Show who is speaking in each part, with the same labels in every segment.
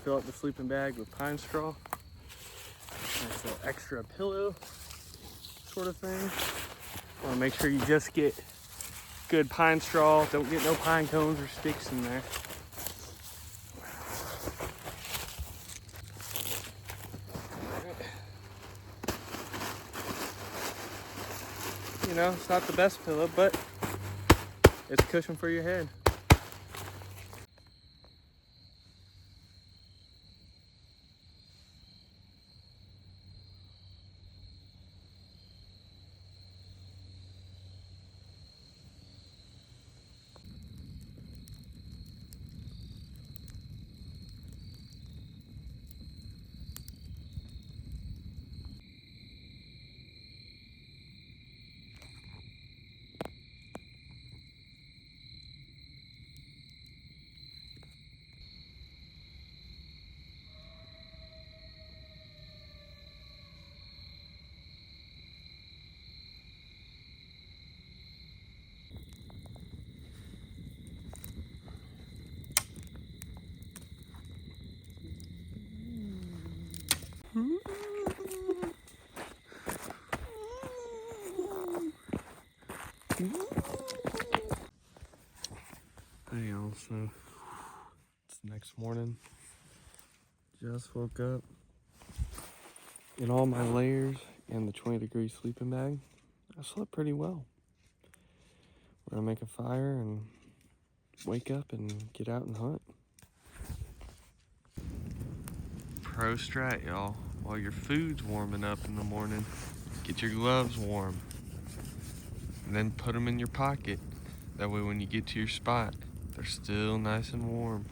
Speaker 1: fill up the sleeping bag with pine straw. Nice little extra pillow sort of thing. Want to make sure you just get good pine straw. Don't get no pine cones or sticks in there. You know, it's not the best pillow, but it's a cushion for your head. Hey y'all, so it's the next morning. Just woke up in all my layers and the 20-degree sleeping bag. I slept pretty well. We're gonna make a fire and wake up and get out and hunt. Pro strat, y'all. While your food's warming up in the morning, get your gloves warm. And then put them in your pocket. That way when you get to your spot, they're still nice and warm.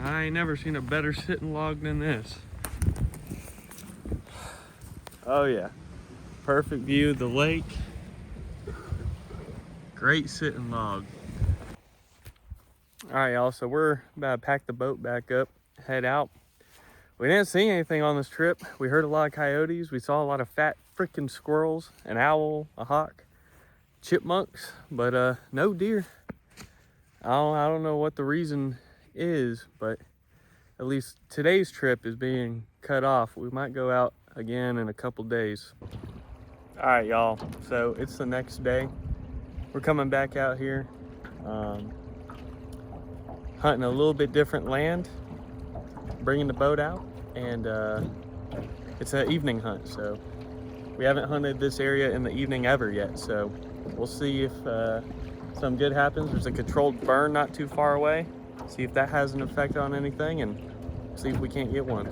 Speaker 1: I ain't never seen a better sitting log than this. Oh yeah, perfect view of the lake. Great sitting log. All right, y'all, so we're about to pack the boat back up, head out. We didn't see anything on this trip. We heard a lot of coyotes. We saw a lot of fat freaking squirrels, an owl, a hawk, chipmunks, but no deer. I don't know what the reason is, but at least today's trip is being cut off. We might go out again in a couple days. All right, y'all, so it's the next day. We're coming back out here, hunting a little bit different land, bringing the boat out, and it's an evening hunt, so we haven't hunted this area in the evening ever yet, so we'll see if something good happens. There's a controlled burn not too far away. See if that has an effect on anything and see if we can't get one.